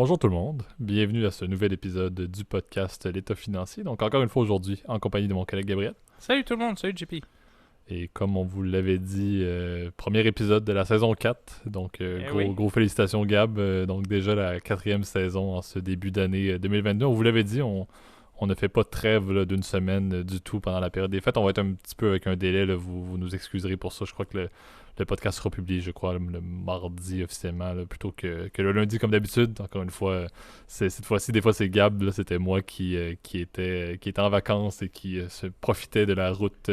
Bonjour tout le monde, bienvenue à ce nouvel épisode du podcast L'État financier. Donc encore une fois aujourd'hui, en compagnie de mon collègue Gabriel. Salut tout le monde, salut JP. Et comme on vous l'avait dit, premier épisode de la saison 4. Donc Oui. gros félicitations Gab. Donc déjà la quatrième saison en ce début d'année 2022. On vous l'avait dit, on ne fait pas de trêve là, d'une semaine du tout pendant la période des fêtes. On va être un petit peu avec un délai, là, vous nous excuserez pour ça. Je crois que le podcast sera publié, je crois, le mardi officiellement, là, plutôt que le lundi comme d'habitude. Encore une fois, cette fois-ci, des fois c'est Gab, là, c'était moi qui était en vacances et qui se profitait de la route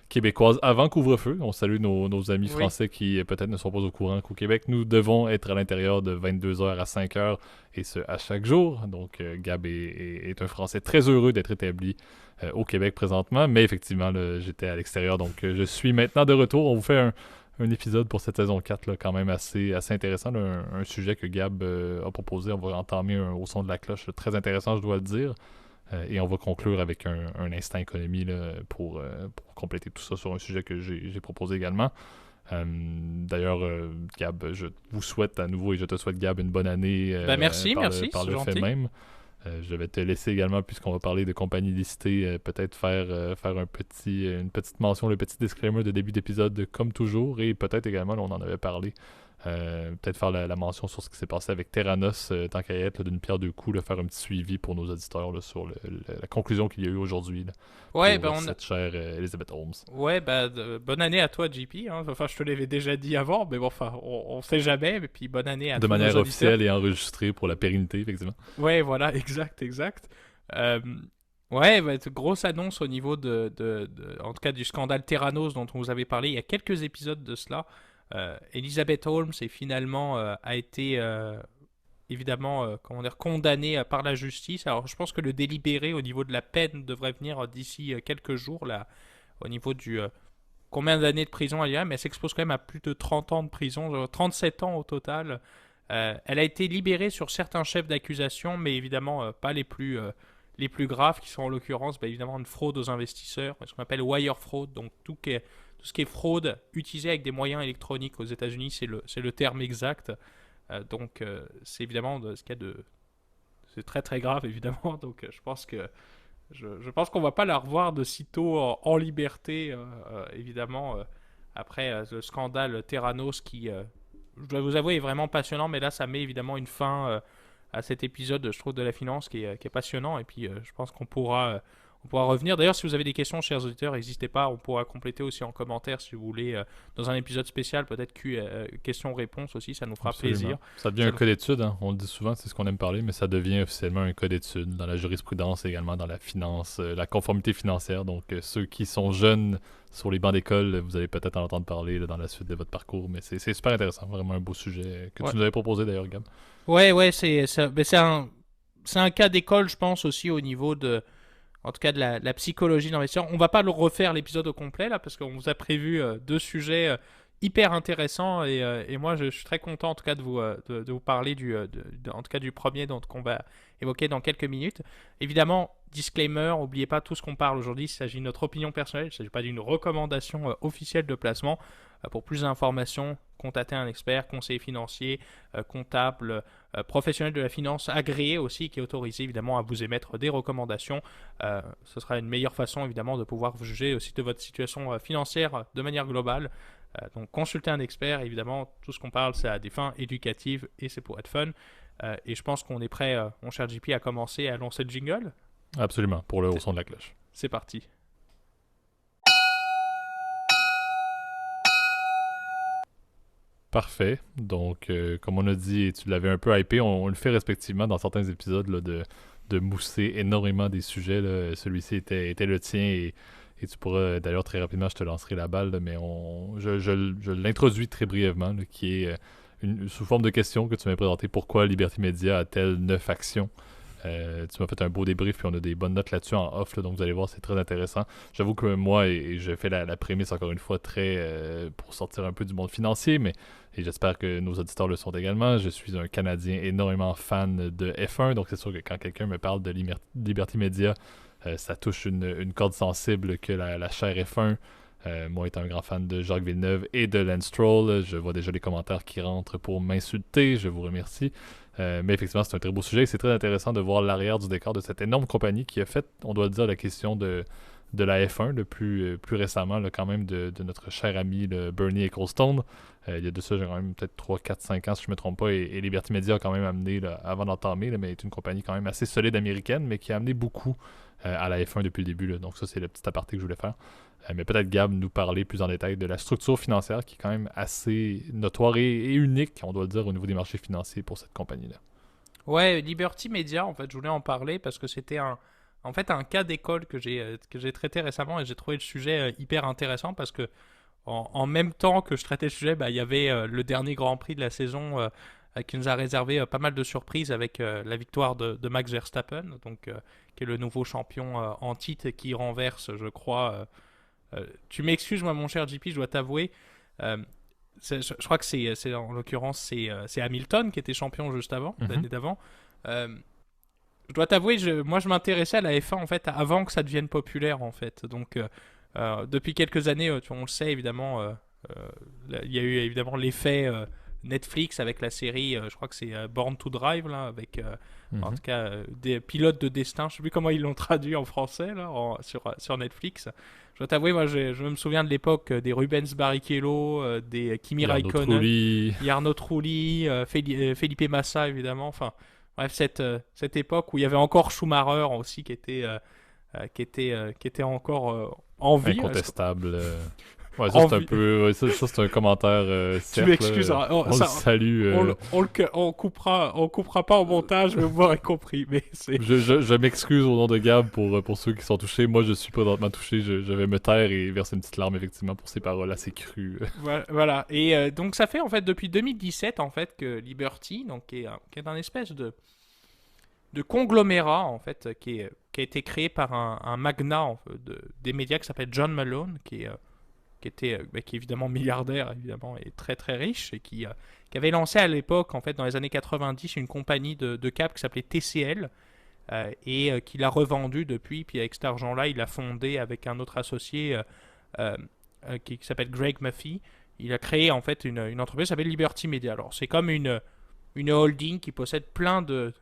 québécoise avant couvre-feu. On salue nos amis Oui. français qui peut-être ne sont pas au courant qu'au Québec, nous devons être à l'intérieur de 22h à 5h et ce à chaque jour. Donc Gab est un Français très heureux d'être établi au Québec présentement, mais effectivement, là, j'étais à l'extérieur, donc je suis maintenant de retour. On vous fait un épisode pour cette saison 4 là, quand même assez intéressant, là, un sujet que Gab a proposé. On va entamer au son de la cloche, là, très intéressant, je dois le dire. Et on va conclure avec un instant économie là, pour compléter tout ça sur un sujet que j'ai proposé également. D'ailleurs, Gab, je vous souhaite à nouveau et je te souhaite, Gab, une bonne année Merci, par c'est le fait gentil. même. Je vais te laisser également, puisqu'on va parler de compagnie listée, peut-être faire une petite mention, le petit disclaimer de début d'épisode, comme toujours, et peut-être également, là, on en avait parlé, peut-être faire la mention sur ce qui s'est passé avec Terranos, tant qu'à y être, là, d'une pierre deux coups, là, faire un petit suivi pour nos auditeurs là, sur la conclusion qu'il y a eu aujourd'hui là, Ouais, pour bah cette chère Elizabeth Holmes. bonne année à toi JP. Hein. Enfin, je te l'avais déjà dit avant, mais bon, enfin, on sait jamais. Et puis bonne année à De tous nos manière auditeurs. officielle et enregistrée pour la pérennité, effectivement. Ouais, voilà, exact. Euh, ouais, grosse annonce au niveau en tout cas du scandale Terranos dont on vous avait parlé il y a quelques épisodes de cela. Elizabeth Holmes est finalement a été évidemment comment dire, condamné par la justice. Alors je pense que le délibéré au niveau de la peine devrait venir d'ici quelques jours là, au niveau du combien d'années de prison elle y a, mais elle s'expose quand même à plus de 30 ans de prison, 37 ans au total. Elle a été libérée sur certains chefs d'accusation, mais évidemment pas les plus graves, qui sont en l'occurrence évidemment une fraude aux investisseurs, ce qu'on appelle wire fraud, donc tout ce qui est fraude utilisée avec des moyens électroniques aux États-Unis, c'est le terme exact. C'est évidemment ce qu'il y a de. C'est très très grave évidemment, donc je pense qu'on va pas la revoir de sitôt en liberté, évidemment, après le scandale Terranos qui, je dois vous avouer, est vraiment passionnant, mais là ça met évidemment une fin à cet épisode, je trouve, de la finance qui est passionnant, et puis je pense on pourra revenir. D'ailleurs, si vous avez des questions, chers auditeurs, n'hésitez pas, on pourra compléter aussi en commentaire si vous voulez, dans un épisode spécial, peut-être questions-réponses aussi, ça nous fera Absolument. plaisir. Ça devient Ça un nous... cas d'étude, hein. On le dit souvent, c'est ce qu'on aime parler, mais ça devient officiellement un cas d'étude dans la jurisprudence et également dans la finance, la conformité financière. Donc, ceux qui sont jeunes sur les bancs d'école, vous allez peut-être en entendre parler là, dans la suite de votre parcours, mais c'est super intéressant, vraiment un beau sujet que Ouais, tu nous avais proposé d'ailleurs, Gab. ouais, c'est un cas d'école, je pense, aussi au niveau en tout cas de la psychologie d'investisseur. On va pas le refaire l'épisode au complet là parce qu'on vous a prévu deux sujets hyper intéressants et moi je suis très content en tout cas de vous parler en tout cas du premier dont qu'on va évoquer dans quelques minutes. Évidemment, disclaimer, n'oubliez pas tout ce qu'on parle aujourd'hui, il s'agit de notre opinion personnelle, il ne s'agit pas d'une recommandation officielle de placement. Pour plus d'informations, contactez un expert, conseiller financier, comptable, professionnel de la finance agréé aussi, qui est autorisé évidemment à vous émettre des recommandations. Ce sera une meilleure façon évidemment de pouvoir vous juger aussi de votre situation financière de manière globale. Donc consultez un expert, évidemment tout ce qu'on parle c'est à des fins éducatives et c'est pour être fun. Et je pense qu'on est prêt, mon cher JP, à commencer à lancer le jingle. Absolument, pour le haut C'est son de la cloche. c'est parti. Parfait. Donc, comme on a dit, et tu l'avais un peu hypé, on le fait respectivement dans certains épisodes là, de mousser énormément des sujets. Là. Celui-ci était le tien et tu pourras, d'ailleurs, très rapidement, je te lancerai la balle, là, mais je l'introduis très brièvement, là, qui est sous forme de question que tu m'as présenté. Pourquoi Liberty Media a-t-elle 9 actions? Tu m'as fait un beau débrief, puis on a des bonnes notes là-dessus en off, là, donc vous allez voir, c'est très intéressant. J'avoue que moi, et je fais la prémisse encore une fois très pour sortir un peu du monde financier, mais et j'espère que nos auditeurs le sont également. Je suis un Canadien énormément fan de F1, donc c'est sûr que quand quelqu'un me parle de Liberty Media, ça touche une corde sensible que la chaire F1. Moi étant un grand fan de Jacques Villeneuve et de Lance Stroll, je vois déjà les commentaires qui rentrent pour m'insulter, je vous remercie. Mais effectivement, c'est un très beau sujet et c'est très intéressant de voir l'arrière du décor de cette énorme compagnie qui a fait, on doit le dire, la question de la F1 plus récemment, là, quand même, de notre cher ami Bernie Ecclestone. Il y a de ça, j'ai quand même peut-être 3, 4, 5 ans, si je ne me trompe pas, et Liberty Media a quand même amené, là, avant d'entamer, là, mais est une compagnie quand même assez solide américaine, mais qui a amené beaucoup à la F1 depuis le début. Là. Donc ça, c'est le petit aparté que je voulais faire. Mais peut-être Gab nous parler plus en détail de la structure financière qui est quand même assez notoire et unique, on doit le dire, au niveau des marchés financiers pour cette compagnie-là. Ouais, Liberty Media, en fait, je voulais en parler parce que c'était en fait, un cas d'école que j'ai traité récemment et j'ai trouvé le sujet hyper intéressant parce que en même temps que je traitais le sujet, bah, il y avait le dernier Grand Prix de la saison qui nous a réservé pas mal de surprises avec la victoire de Max Verstappen, donc, qui est le nouveau champion en titre et qui renverse, je crois. Tu m'excuses, moi, mon cher JP, je dois t'avouer. euh, je crois que en l'occurrence, c'est Hamilton qui était champion juste avant, Mhm. l'année d'avant. Euh, je dois t'avouer, moi je m'intéressais à la F1 en fait avant que ça devienne populaire en fait. Donc depuis quelques années, on le sait évidemment, il y a eu évidemment l'effet Netflix avec la série, je crois que c'est Born to Drive là, avec en Mhm. tout cas des pilotes de destin. Je sais plus comment ils l'ont traduit en français là, sur Netflix. Je dois t'avouer, moi je me souviens de l'époque des Rubens Barrichello, des Kimi Jarno Raikkonen, Trulli. Jarno Trulli, Felipe Massa évidemment. Enfin bref, cette époque où il y avait encore Schumacher aussi qui était encore en vie. Incontestable. Ouais, ça En c'est un vie. peu. Ouais, ça, c'est un commentaire Tu certes. m'excuses, Là, hein. on le salue. On coupera pas au montage, mais vous m'aurez compris. Mais c'est Je m'excuse au nom de Gab pour ceux qui sont touchés. Moi, je suis présentement touché. Je vais me taire et verser une petite larme, effectivement, pour ces paroles assez crues. voilà. Et donc ça fait en fait depuis 2017 en fait que Liberty, donc qui est un espèce de conglomérat en fait qui a été créé par un magnat des médias qui s'appelle John Malone, qui est évidemment milliardaire évidemment et très très riche et qui avait lancé à l'époque en fait dans les années 90 une compagnie de câbles qui s'appelait TCL et qu'il a revendu depuis. Puis avec cet argent-là, il a fondé avec un autre associé euh, qui s'appelle Greg Murphy. Il a créé en fait une entreprise qui s'appelle Liberty Media. Alors c'est comme une holding qui possède plein de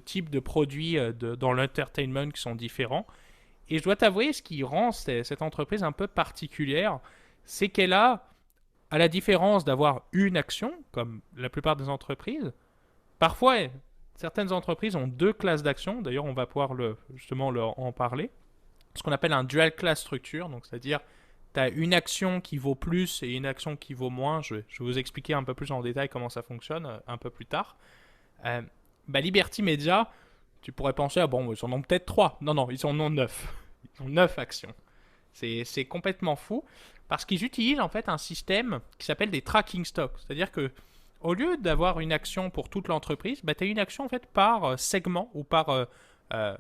types de produits dans l'entertainment qui sont différents. Et je dois t'avouer, ce qui rend cette entreprise un peu particulière, c'est qu'elle a, à la différence d'avoir une action, comme la plupart des entreprises, parfois certaines entreprises ont deux classes d'actions. D'ailleurs, on va pouvoir justement en parler. Ce qu'on appelle un dual class structure, donc c'est-à-dire tu as une action qui vaut plus et une action qui vaut moins. Je vais vous expliquer un peu plus en détail comment ça fonctionne un peu plus tard. Euh, Liberty Media, tu pourrais penser, ah bon, ils en ont peut-être 3. Non, non, ils en ont 9. Ils ont 9 actions. C'est complètement fou parce qu'ils utilisent en fait un système qui s'appelle des tracking stocks. C'est-à-dire que au lieu d'avoir une action pour toute l'entreprise, tu as une action en fait par segment ou par euh,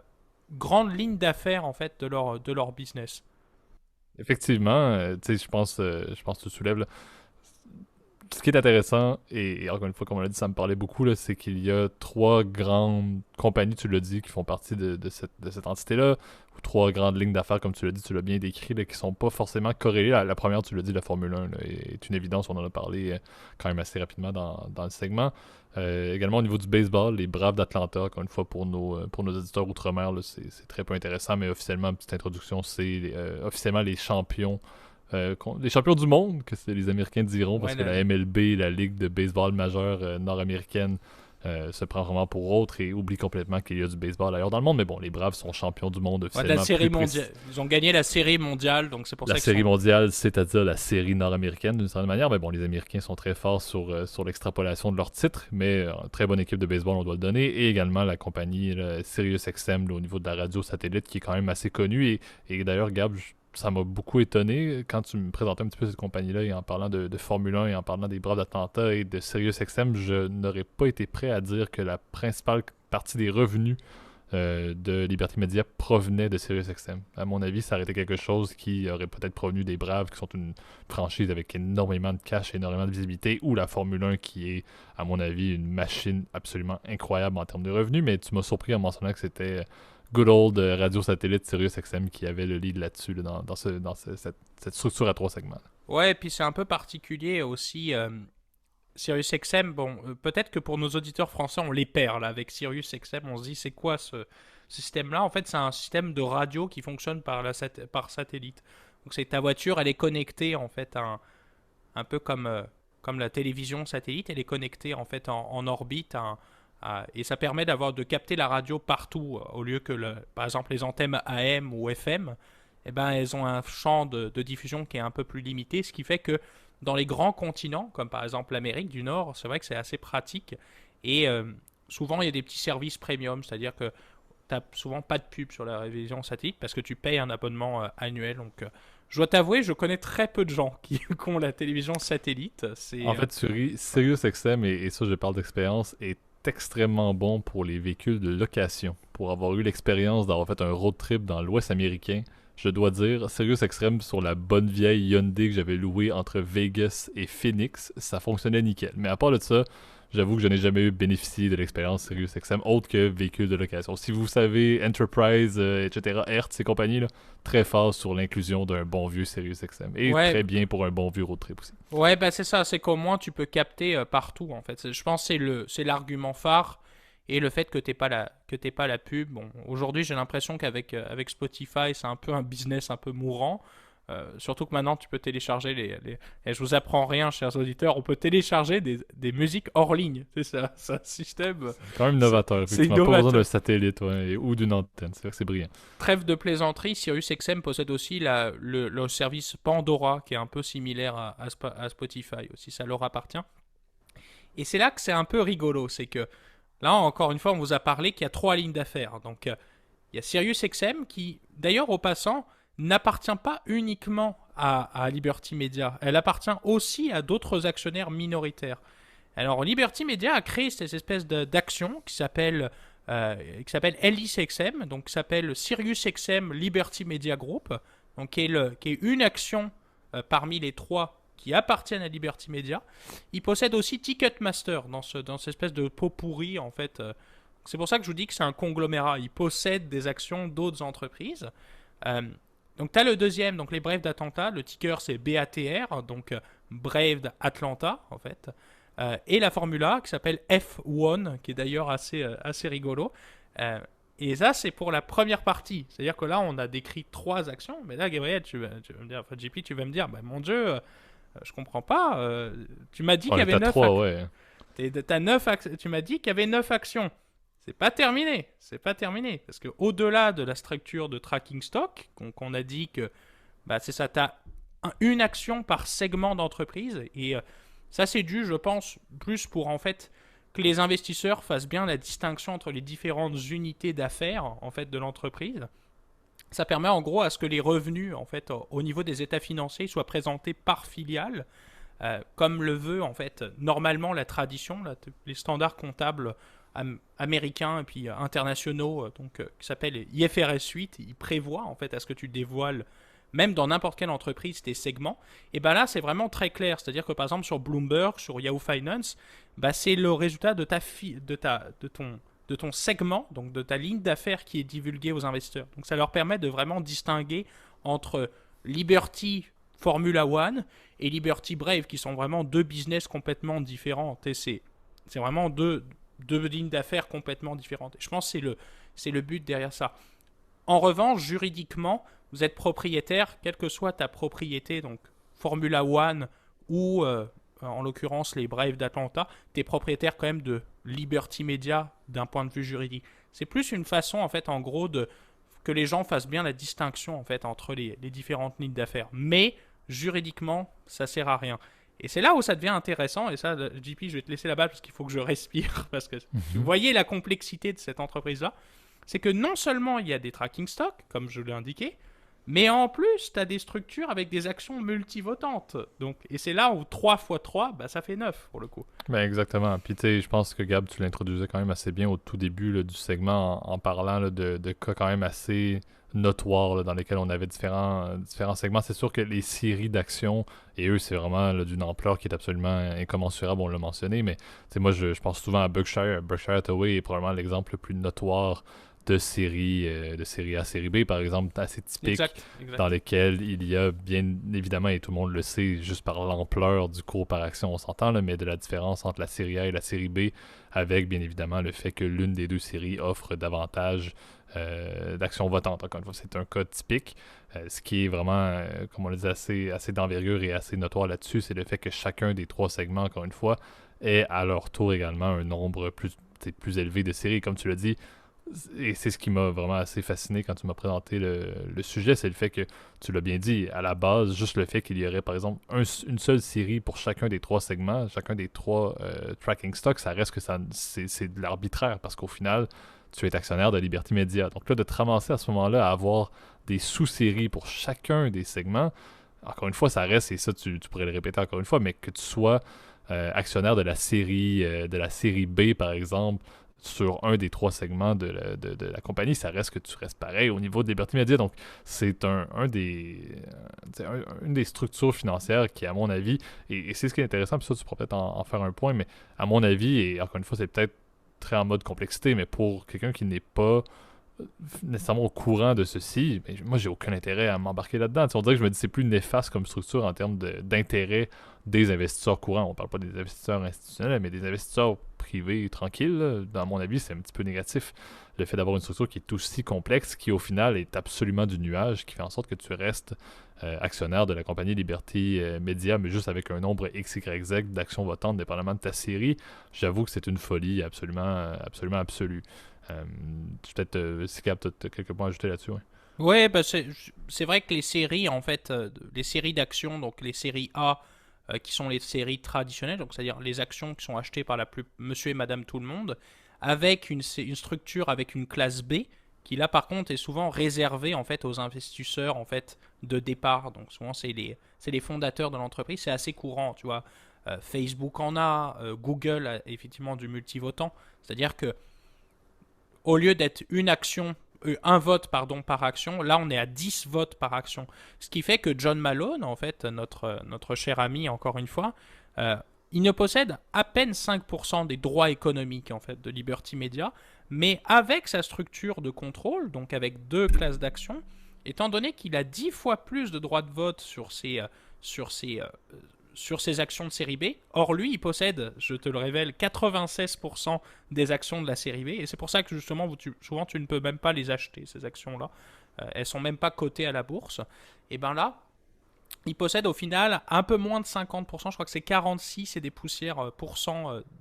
grande ligne d'affaires en fait de leur business. Effectivement, tu sais, je pense que tu soulèves là, ce qui est intéressant, et encore une fois, comme on l'a dit, ça me parlait beaucoup, là, c'est qu'il y a trois grandes compagnies, tu l'as dit, qui font partie de cette entité-là, ou trois grandes lignes d'affaires, comme tu l'as dit, tu l'as bien décrit, là, qui sont pas forcément corrélées. La première, tu l'as dit, la Formule 1, là, est une évidence, on en a parlé quand même assez rapidement dans le segment. Également au niveau du baseball, les Braves d'Atlanta, encore une fois, pour nos éditeurs outre-mer, là, c'est très peu intéressant, mais officiellement, petite introduction, c'est officiellement les champions du monde, que c'est les Américains diront, Ouais, parce que la MLB, la Ligue de baseball majeure nord-américaine, se prend vraiment pour autre et oublie complètement qu'il y a du baseball ailleurs dans le monde. Mais bon, les Braves sont champions du monde de la officiellement. série mondiale. Ils ont gagné la série mondiale, donc c'est pour La ça qu'ils série sont. mondiale, c'est-à-dire la série nord-américaine d'une certaine manière. Mais bon, les Américains sont très forts sur l'extrapolation de leur titre, mais très bonne équipe de baseball, on doit le donner. Et également la compagnie SiriusXM là, au niveau de la radio satellite qui est quand même assez connue. Et d'ailleurs, Gab, ça m'a beaucoup étonné quand tu me présentais un petit peu cette compagnie-là et en parlant de Formule 1 et en parlant des Braves d'Atlanta et de SiriusXM, je n'aurais pas été prêt à dire que la principale partie des revenus de Liberty Media provenait de SiriusXM. À mon avis, ça aurait été quelque chose qui aurait peut-être provenu des Braves, qui sont une franchise avec énormément de cash, énormément de visibilité, ou la Formule 1 qui est, à mon avis, une machine absolument incroyable en termes de revenus. Mais tu m'as surpris en mentionnant que c'était good old radio satellite Sirius XM qui avait le lead là-dessus, là, cette structure à 3 segments. Ouais, et puis c'est un peu particulier aussi. Sirius XM, bon, peut-être que pour nos auditeurs français, on les perd là avec Sirius XM. On se dit, c'est quoi ce système-là? En fait, c'est un système de radio qui fonctionne par satellite. Donc, c'est ta voiture, elle est connectée en fait, un peu comme la télévision satellite, elle est connectée en fait en orbite. Et ça permet de capter la radio partout, au lieu que, par exemple, les antennes AM ou FM, eh ben, elles ont un champ de diffusion qui est un peu plus limité, ce qui fait que dans les grands continents, comme par exemple l'Amérique du Nord, c'est vrai que c'est assez pratique. Et souvent, il y a des petits services premium, c'est-à-dire que tu n'as souvent pas de pub sur la télévision satellite parce que tu payes un abonnement annuel. Donc, je dois t'avouer, je connais très peu de gens qui ont la télévision satellite. En fait, Sirius XM, et ça je parle d'expérience, est extrêmement bon pour les véhicules de location. Pour avoir eu l'expérience d'avoir fait un road trip dans l'Ouest américain, je dois dire, Sirius XM sur la bonne vieille Hyundai que j'avais louée entre Vegas et Phoenix, ça fonctionnait nickel. Mais à part de ça, j'avoue que je n'ai jamais eu bénéficié de l'expérience Sirius XM autre que véhicule de location. Si vous savez, Enterprise, etc., Hertz et compagnie, là, très fort sur l'inclusion d'un bon vieux Sirius XM. Et Ouais, très bien pour un bon vieux road trip aussi. ouais, bah c'est ça, c'est qu'au moins tu peux capter partout en fait. Je pense que c'est l'argument phare et le fait que t'aies pas la pub. Bon, aujourd'hui j'ai l'impression avec Spotify c'est un peu un business un peu mourant. Surtout que maintenant tu peux télécharger et je vous apprends rien, chers auditeurs, on peut télécharger des musiques hors ligne. C'est un système. C'est quand même novateur. C'est Effectivement, pas besoin innovateur. d'un satellite ou d'une antenne. C'est vrai que c'est brillant. Trêve de plaisanterie, Sirius XM possède aussi le service Pandora qui est un peu similaire à Spotify aussi, ça leur appartient. Et c'est là que c'est un peu rigolo, c'est que là encore une fois on vous a parlé qu'il y a 3 lignes d'affaires. Donc il y a Sirius XM qui d'ailleurs au passant n'appartient pas uniquement à Liberty Media, elle appartient aussi à d'autres actionnaires minoritaires. Alors Liberty Media a créé cette espèce d'action qui s'appelle LXXM, donc qui s'appelle Sirius XM Liberty Media Group, donc qui est une action parmi les 3 qui appartiennent à Liberty Media. Il possède aussi Ticketmaster dans cette espèce de pot pourri en fait. C'est pour ça que je vous dis que c'est un conglomérat. Il possède des actions d'autres entreprises. Euh, donc tu as le deuxième, donc les Braves d'Atlanta. Le ticker c'est BATR, donc Braves d'Atlanta en fait. Et la Formule 1 qui s'appelle F1, qui est d'ailleurs assez rigolo. Et ça, c'est pour la première partie. C'est-à-dire que là, on a décrit 3 actions. Mais là, Gabriel, tu vas me dire, enfin, JP, tu vas me dire, bah, mon Dieu, je comprends pas. Tu m'as dit qu'il y avait 9 3, ouais. Tu m'as dit qu'il y avait 9 actions. C'est pas terminé. C'est pas terminé. Parce que au-delà de la structure de tracking stock, qu'on a dit que bah, c'est ça, tu as une action par segment d'entreprise. Et ça, c'est dû, je pense, plus pour en fait que les investisseurs fassent bien la distinction entre les différentes unités d'affaires en fait de l'entreprise. Ça permet en gros à ce que les revenus en fait au niveau des états financiers soient présentés par filiale, comme le veut en fait normalement la tradition, les standards comptables américains et puis internationaux, qui s'appellent IFRS 8, ils prévoient en fait à ce que tu dévoiles même dans n'importe quelle entreprise, tes segments, et ben là, c'est vraiment très clair. C'est-à-dire que par exemple, sur Bloomberg, sur Yahoo Finance, bah, c'est le résultat de ton segment, donc de ta ligne d'affaires qui est divulguée aux investisseurs. Donc ça leur permet de vraiment distinguer entre Liberty Formula One et Liberty Brave, qui sont vraiment 2 business complètement différents. C'est vraiment deux lignes d'affaires complètement différentes. Et je pense que c'est le but derrière ça. En revanche, juridiquement, vous êtes propriétaire, quelle que soit ta propriété, donc Formula One ou en l'occurrence les Braves d'Atlanta, tu es propriétaire quand même de Liberty Media d'un point de vue juridique. C'est plus une façon en fait en gros que les gens fassent bien la distinction en fait entre les différentes lignes d'affaires. Mais juridiquement, ça sert à rien. Et c'est là où ça devient intéressant, et ça, JP, je vais te laisser la balle parce qu'il faut que je respire, parce que vous voyez la complexité de cette entreprise-là, c'est que non seulement il y a des tracking stocks, comme je l'ai indiqué, mais en plus, tu as des structures avec des actions multivotantes. Donc, et c'est là où 3 x 3, bah, ça fait 9 pour le coup. Ben exactement. Puis tu sais, je pense que Gab, tu l'introduisais quand même assez bien au tout début là, du segment en parlant là, de cas quand même assez notoires là, dans lesquels on avait différents segments. C'est sûr que les séries d'actions, et eux, c'est vraiment là, d'une ampleur qui est absolument incommensurable, on l'a mentionné, mais moi, je pense souvent à Berkshire. Berkshire Hathaway est probablement l'exemple le plus notoire de série A, série B, par exemple, assez typiques, Exact. dans lesquelles il y a bien évidemment, et tout le monde le sait, juste par l'ampleur du cours par action, on s'entend, là, mais de la différence entre la série A et la série B, avec bien évidemment le fait que l'une des deux séries offre davantage d'actions votantes. Encore une fois, c'est un cas typique. Ce qui est vraiment, comme on le dit, assez d'envergure et assez notoire là-dessus, c'est le fait que chacun des trois segments, encore une fois, ait à leur tour également un nombre plus élevé de séries. Comme tu l'as dit, et c'est ce qui m'a vraiment assez fasciné quand tu m'as présenté le sujet, c'est le fait que, tu l'as bien dit, à la base, juste le fait qu'il y aurait, par exemple, une seule série pour chacun des trois segments, chacun des trois tracking stocks, ça reste que c'est de l'arbitraire, parce qu'au final, tu es actionnaire de Liberty Media. Donc là, de te ramasser à ce moment-là à avoir des sous-séries pour chacun des segments, encore une fois, ça reste, et ça, tu pourrais le répéter encore une fois, mais que tu sois actionnaire de la série B, par exemple, sur un des trois segments de la compagnie, ça reste que tu restes pareil au niveau de Liberty Media. Donc, c'est une des structures financières qui, à mon avis, et c'est ce qui est intéressant, puis ça, tu pourrais peut-être en faire un point, mais à mon avis, et encore une fois, c'est peut-être très en mode complexité, mais pour quelqu'un qui n'est pas nécessairement au courant de ceci, mais moi j'ai aucun intérêt à m'embarquer là-dedans. On dirait que je me dis que c'est plus néfaste comme structure en termes d'intérêt des investisseurs courants. On parle pas des investisseurs institutionnels, mais des investisseurs privés tranquilles. Là. Dans mon avis, c'est un petit peu négatif. Le fait d'avoir une structure qui est aussi complexe, qui au final est absolument du nuage, qui fait en sorte que tu restes actionnaire de la compagnie Liberty Media, mais juste avec un nombre XYZ d'actions votantes dépendamment de ta série. J'avoue que c'est une folie absolument absolue. Peut-être, si Gab, tu as quelques points à ajouter là-dessus. Ouais. Ouais, bah c'est vrai que les séries, en fait, les séries d'actions, donc les séries A, qui sont les séries traditionnelles, donc c'est-à-dire les actions qui sont achetées par monsieur et madame tout le monde, avec une structure, avec une classe B, qui là par contre est souvent réservée en fait aux investisseurs en fait de départ. Donc souvent c'est les fondateurs de l'entreprise, c'est assez courant, tu vois. Facebook en a, Google a effectivement du multivotant, c'est-à-dire que au lieu d'être un vote pardon, par action, là on est à 10 votes par action. Ce qui fait que John Malone, en fait, notre cher ami, encore une fois, il ne possède à peine 5% des droits économiques en fait, de Liberty Media, mais avec sa structure de contrôle, donc avec deux classes d'actions, étant donné qu'il a 10 fois plus de droits de vote sur ses actions de série B. Or, lui, il possède, je te le révèle, 96% des actions de la série B. Et c'est pour ça que, justement, souvent, tu ne peux même pas les acheter, ces actions-là. Elles sont même pas cotées à la bourse. Et bien là, il possède au final un peu moins de 50%. Je crois que c'est 46 et des poussières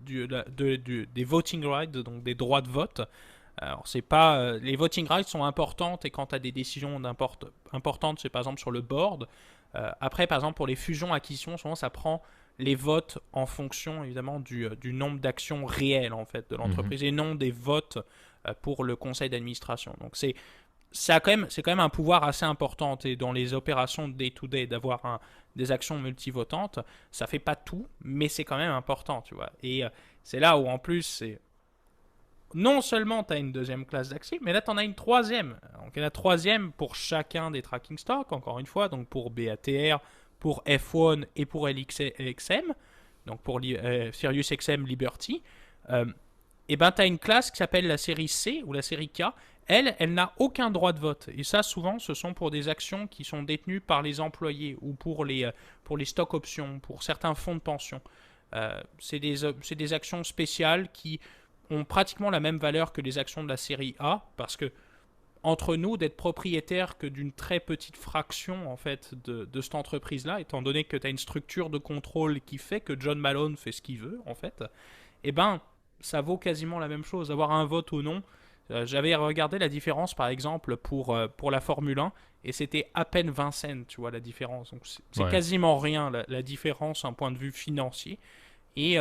des voting rights, donc des droits de vote. Alors, c'est pas, les voting rights sont importantes et quand tu as des décisions importantes, c'est par exemple sur le board. Après, par exemple, pour les fusions-acquisitions, souvent ça prend les votes en fonction évidemment du nombre d'actions réelles en fait de l'entreprise et non des votes pour le conseil d'administration. Donc c'est quand même un pouvoir assez important et dans les opérations day-to-day d'avoir des actions multivotantes, ça fait pas tout, mais c'est quand même important, tu vois. Et c'est là où en plus c'est non seulement tu as une deuxième classe d'actifs, mais là tu en as une troisième. Donc la troisième pour chacun des tracking stocks, encore une fois, donc pour BATR, pour F1 et pour LXM, donc pour SiriusXM Liberty. Et ben tu as une classe qui s'appelle la série C ou la série K. Elle n'a aucun droit de vote. Et ça, souvent, ce sont pour des actions qui sont détenues par les employés ou pour les stock options, pour certains fonds de pension. C'est des actions spéciales qui ont pratiquement la même valeur que les actions de la série A, parce que entre nous, d'être propriétaire que d'une très petite fraction en fait de cette entreprise-là, étant donné que tu as une structure de contrôle qui fait que John Malone fait ce qu'il veut, en fait, eh ben, ça vaut quasiment la même chose. Avoir un vote ou non, j'avais regardé la différence, par exemple, pour la Formule 1, et c'était à peine 20 cents, tu vois, la différence. Donc, c'est quasiment rien, la différence, d'un point de vue financier. Et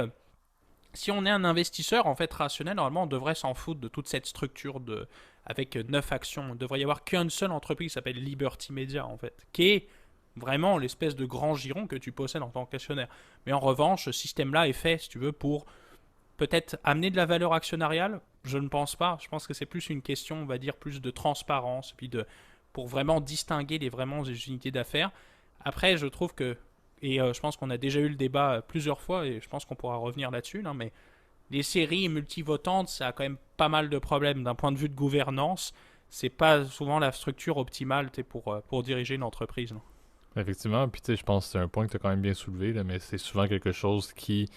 si on est un investisseur en fait rationnel, normalement on devrait s'en foutre de toute cette structure avec 9 actions. Il ne devrait y avoir qu'une seule entreprise qui s'appelle Liberty Media en fait, qui est vraiment l'espèce de grand giron que tu possèdes en tant qu'actionnaire. Mais en revanche, ce système-là est fait, si tu veux, pour peut-être amener de la valeur actionnariale. Je ne pense pas. Je pense que c'est plus une question, on va dire, plus de transparence, puis pour vraiment distinguer les unités d'affaires. Après, je trouve que et je pense qu'on a déjà eu le débat plusieurs fois, et je pense qu'on pourra revenir là-dessus, mais les séries multivotantes, ça a quand même pas mal de problèmes d'un point de vue de gouvernance. C'est pas souvent la structure optimale pour diriger une entreprise. Non. Effectivement, puis tu sais, je pense que c'est un point que tu as quand même bien soulevé, là, mais c'est souvent quelque chose qui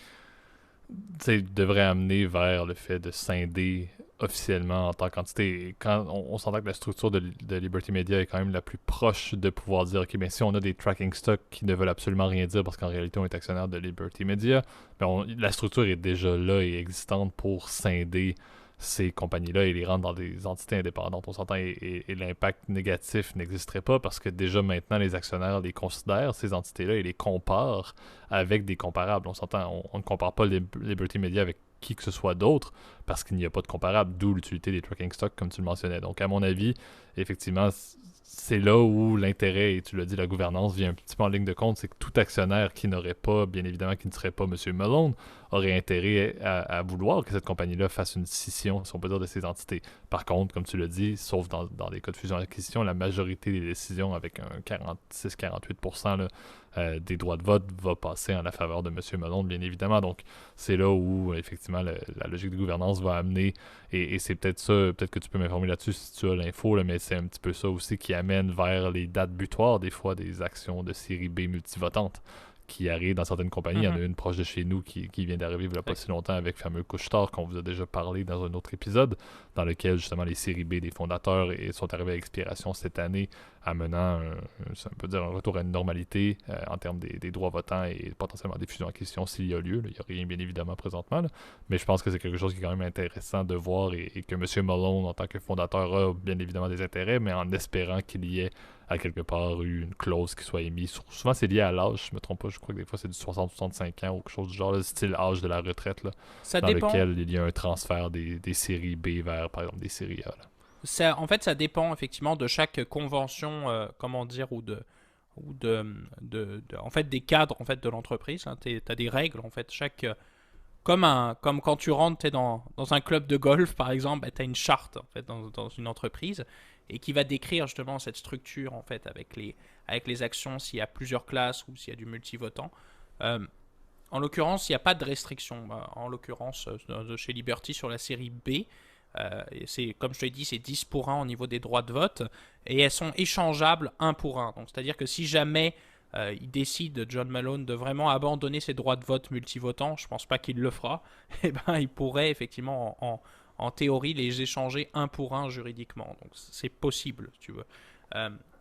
devrait amener vers le fait de scinder officiellement en tant qu'entité. Et quand on s'entend que la structure de Liberty Media est quand même la plus proche de pouvoir dire, ok, mais si on a des tracking stocks qui ne veulent absolument rien dire parce qu'en réalité on est actionnaire de Liberty Media, ben la structure est déjà là et existante pour scinder ces compagnies-là et les rendre dans des entités indépendantes. On s'entend et l'impact négatif n'existerait pas parce que déjà maintenant les actionnaires les considèrent, ces entités-là, et les comparent avec des comparables. On s'entend, on ne compare pas Liberty Media avec qui que ce soit d'autre parce qu'il n'y a pas de comparable, d'où l'utilité des tracking stocks comme tu le mentionnais. Donc à mon avis, effectivement, c'est là où l'intérêt, et tu l'as dit, la gouvernance vient un petit peu en ligne de compte, c'est que tout actionnaire qui n'aurait pas, bien évidemment, qui ne serait pas M. Malone, aurait intérêt à vouloir que cette compagnie-là fasse une scission, si on peut dire, de ses entités. Par contre, comme tu l'as dit, sauf dans des cas de fusion-acquisition, la majorité des décisions, avec un 46-48% là, des droits de vote, va passer en la faveur de M. Malone, bien évidemment. Donc, c'est là où, effectivement, la logique de gouvernance va amener, et c'est peut-être ça, peut-être que tu peux m'informer là-dessus si tu as l'info, là, mais c'est un petit peu ça aussi qui amène vers les dates butoirs, des fois, des actions de série B multivotantes qui arrivent dans certaines compagnies. Il y en a une proche de chez nous qui vient d'arriver il n'y a pas si longtemps avec le fameux Couche-Tard qu'on vous a déjà parlé dans un autre épisode, dans lequel justement les séries B des fondateurs sont arrivés à expiration cette année, amenant ça peut dire un retour à une normalité en termes des droits votants et potentiellement des fusions-acquisitions s'il y a lieu. Là. Il n'y a rien bien évidemment présentement, là. Mais je pense que c'est quelque chose qui est quand même intéressant de voir et que M. Malone en tant que fondateur a bien évidemment des intérêts, mais en espérant qu'il y ait à quelque part eu une clause qui soit émise. Souvent, c'est lié à l'âge, je me trompe pas, je crois que des fois c'est du 60-65 ans ou quelque chose du genre, là, style âge de la retraite, là, Ça dans dépend. lequel il y a un transfert des séries B vers, par exemple, des séries A. Là. En fait, ça dépend effectivement de chaque convention, comment dire, en fait, des cadres en fait de l'entreprise. Hein. Tu as des règles en fait. Comme quand tu rentres dans un club de golf par exemple, bah, tu as une charte en fait dans une entreprise et qui va décrire justement cette structure en fait avec les actions s'il y a plusieurs classes ou s'il y a du multivotant. En l'occurrence, il n'y a pas de restriction. En l'occurrence, chez Liberty sur la série B, comme je te l'ai dit, c'est 10 pour 1 au niveau des droits de vote et elles sont échangeables 1 pour 1. Donc, c'est-à-dire que si jamais il décide, John Malone, de vraiment abandonner ses droits de vote multivotants, je pense pas qu'il le fera, et ben, il pourrait effectivement en théorie les échanger 1 pour 1 juridiquement. Donc c'est possible, si tu veux.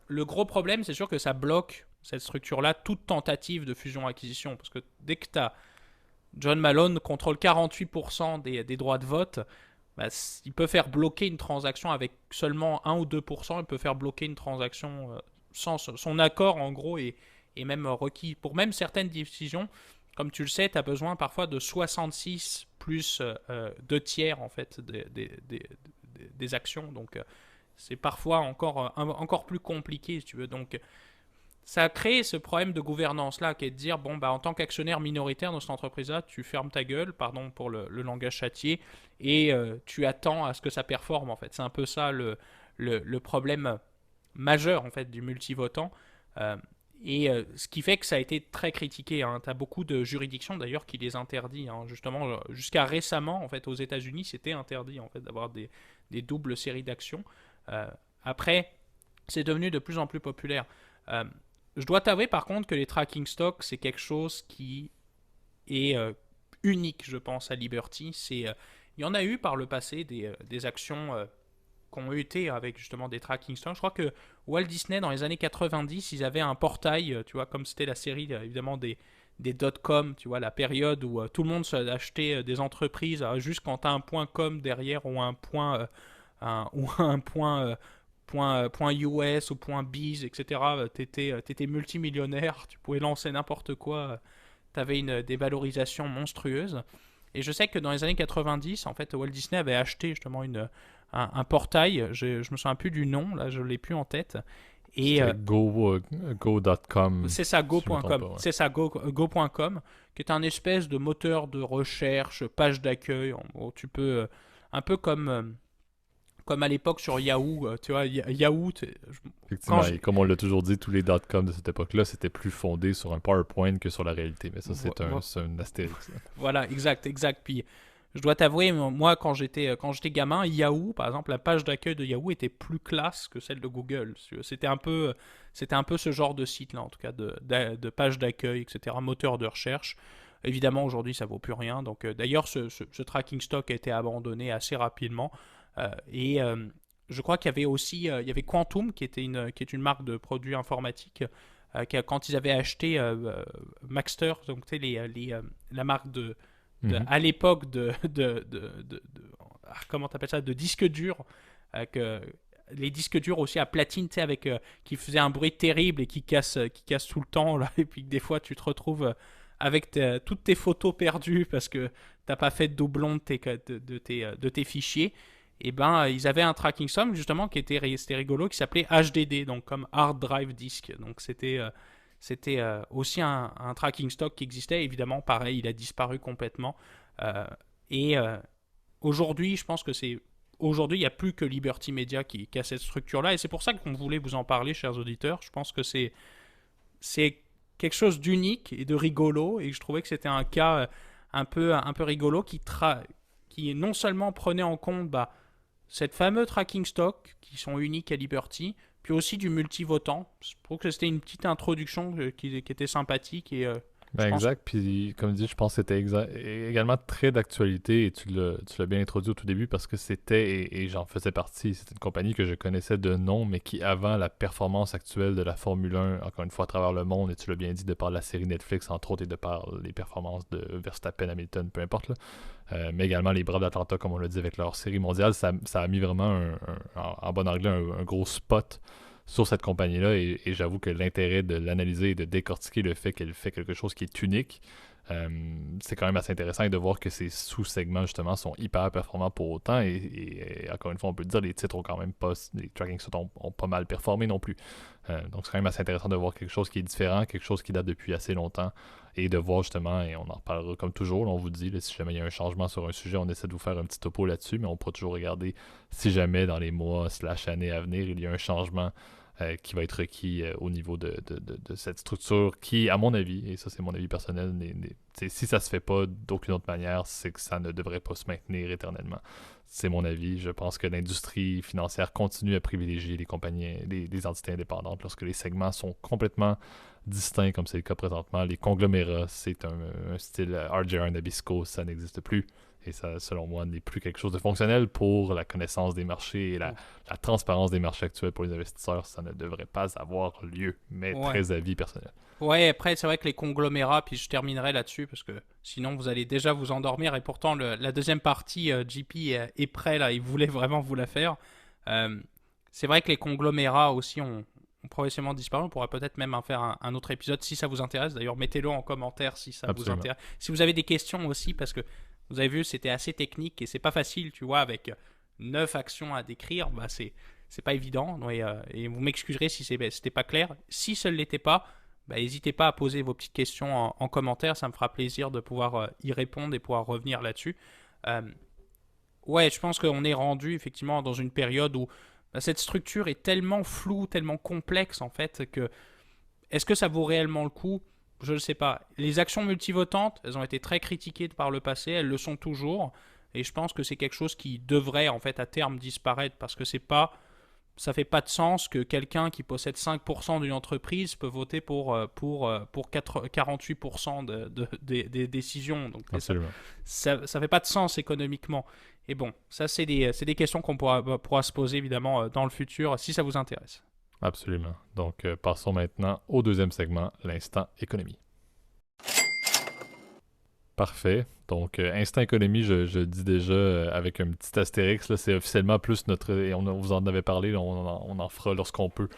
Le gros problème, c'est sûr que ça bloque cette structure-là, toute tentative de fusion-acquisition, parce que dès que tu as John Malone contrôle 48% des droits de vote, bah, il peut faire bloquer une transaction avec seulement 1 ou 2%, il peut faire bloquer une transaction sans son accord en gros et même requis. Pour même certaines décisions, comme tu le sais, tu as besoin parfois de 66 plus 2 tiers en fait des actions. Donc c'est parfois encore plus compliqué si tu veux. Donc ça a créé ce problème de gouvernance là qui est de dire bon bah en tant qu'actionnaire minoritaire dans cette entreprise là tu fermes ta gueule, pardon pour le langage châtié, et tu attends à ce que ça performe en fait. C'est un peu ça le problème majeur en fait du multivotant. Ce qui fait que ça a été très critiqué. Hein. Tu as beaucoup de juridictions d'ailleurs qui les interdit. Hein. Justement, jusqu'à récemment, en fait, aux États-Unis, c'était interdit en fait d'avoir des doubles séries d'actions. Après, c'est devenu de plus en plus populaire. Je dois t'avouer par contre que les tracking stocks, c'est quelque chose qui est unique, je pense, à Liberty. Il y en a eu par le passé des actions qui ont été avec justement des tracking stocks. Je crois que Walt Disney, dans les années 90, ils avaient un portail, tu vois, comme c'était la série évidemment des dot-com, tu vois, la période où tout le monde achetait des entreprises juste quand tu as un point .com derrière ou un point point US ou point .biz, etc. T'étais multimillionnaire, tu pouvais lancer n'importe quoi, t'avais des valorisations monstrueuses. Et je sais que dans les années 90, en fait, Walt Disney avait acheté justement un portail, je me souviens plus du nom, là je l'ai plus en tête. Et go.com. C'est ça, go.com. go.com. C'est ça, go.com, qui est un espèce de moteur de recherche, page d'accueil. Tu peux, un peu comme à l'époque sur Yahoo, tu vois, Yahoo... Effectivement, et comme on l'a toujours dit, tous les .com de cette époque-là, c'était plus fondé sur un PowerPoint que sur la réalité. Mais ça, c'est un astérix. Voilà, exact. Puis Je dois t'avouer, moi, quand j'étais gamin, Yahoo, par exemple, la page d'accueil de Yahoo était plus classe que celle de Google. C'était un peu ce genre de site-là, en tout cas, de page d'accueil, etc., moteur de recherche. Évidemment, aujourd'hui, ça vaut plus rien. Donc, d'ailleurs, ce tracking stock a été abandonné assez rapidement. Et je crois qu'il y avait aussi, il y avait Quantum, qui est une marque de produits informatiques, quand ils avaient acheté Maxter, donc tu sais, la marque Mhm. à l'époque comment t'appelles ça, de disques durs, les disques durs aussi à platine, tu sais, qui faisaient un bruit terrible et qui cassent tout le temps là, et puis que des fois tu te retrouves avec toutes tes photos perdues parce que t'as pas fait de doublon de tes fichiers. Et ben ils avaient un tracking sum justement c'était rigolo, qui s'appelait HDD, donc comme hard drive disk. Donc c'était aussi un tracking stock qui existait. Évidemment, pareil, il a disparu complètement. Euh, et aujourd'hui, je pense que c'est. Aujourd'hui, il n'y a plus que Liberty Media qui a cette structure-là. Et c'est pour ça qu'on voulait vous en parler, chers auditeurs. Je pense que c'est quelque chose d'unique et de rigolo. Et je trouvais que c'était un cas un peu rigolo qui non seulement prenait en compte cette fameux tracking stock qui sont uniques à Liberty, puis aussi du multivotant. Je trouve que c'était une petite introduction qui était sympathique et je Ben pense. exact, puis comme dit, je pense que c'était également très d'actualité et tu l'as bien introduit au tout début parce que et j'en faisais partie, c'était une compagnie que je connaissais de nom, mais qui avant la performance actuelle de la Formule 1, encore une fois à travers le monde, et tu l'as bien dit, de par la série Netflix entre autres et de par les performances de Verstappen, Hamilton, peu importe, là, mais également les Braves d'Atlanta, comme on l'a dit avec leur série mondiale, ça a mis vraiment, en bon anglais, un gros spot sur cette compagnie-là et j'avoue que l'intérêt de l'analyser et de décortiquer le fait qu'elle fait quelque chose qui est unique, euh, c'est quand même assez intéressant et de voir que ces sous-segments justement sont hyper performants pour autant et encore une fois on peut le dire, les titres ont quand même pas, les tracking shots ont pas mal performé non plus. Donc c'est quand même assez intéressant de voir quelque chose qui est différent, quelque chose qui date depuis assez longtemps et de voir justement, et on en reparlera comme toujours, là, on vous dit, là, si jamais il y a un changement sur un sujet, on essaie de vous faire un petit topo là-dessus, mais on pourra toujours regarder si jamais dans les mois/années à venir, il y a un changement qui va être requis au niveau de cette structure qui, à mon avis, et ça c'est mon avis personnel, si ça se fait pas d'aucune autre manière, c'est que ça ne devrait pas se maintenir éternellement. C'est mon avis. Je pense que l'industrie financière continue à privilégier les compagnies, les entités indépendantes lorsque les segments sont complètement distincts, comme c'est le cas présentement. Les conglomérats, c'est un style RJR Nabisco, ça n'existe plus. Et ça, selon moi, n'est plus quelque chose de fonctionnel pour la connaissance des marchés et la transparence des marchés actuels pour les investisseurs. Ça ne devrait pas avoir lieu, mais Ouais. très avis personnel. Ouais, après, c'est vrai que les conglomérats, puis je terminerai là-dessus parce que sinon vous allez déjà vous endormir et pourtant la deuxième partie, JP est prêt là, il voulait vraiment vous la faire. Euh, c'est vrai que les conglomérats aussi ont progressivement disparu. On pourra peut-être même en faire un autre épisode si ça vous intéresse. D'ailleurs, mettez-le en commentaire si ça vous Absolument. intéresse. Si vous avez des questions aussi, parce que vous avez vu, c'était assez technique et c'est pas facile, tu vois, avec 9 actions à décrire, c'est pas évident. Et vous m'excuserez si c'était pas clair. Si ce ne l'était pas, n'hésitez pas à poser vos petites questions en commentaire, ça me fera plaisir de pouvoir y répondre et pouvoir revenir là-dessus. Euh, ouais, je pense qu'on est rendu effectivement dans une période où cette structure est tellement floue, tellement complexe en fait, que est-ce que ça vaut réellement le coup? Je ne sais pas. Les actions multivotantes, elles ont été très critiquées par le passé, elles le sont toujours, et je pense que c'est quelque chose qui devrait en fait à terme disparaître parce que ça fait pas de sens que quelqu'un qui possède 5% d'une entreprise peut voter pour 48% des décisions. Donc Absolument. ça fait pas de sens économiquement. Et bon, ça c'est des questions qu'on pourra se poser évidemment dans le futur si ça vous intéresse. Absolument. Donc, passons maintenant au deuxième segment, l'instant économie. Parfait. Donc, instant économie, je le dis déjà avec un petit astérix, là, c'est officiellement plus notre, et vous en avez parlé, là, on en fera lorsqu'on peut,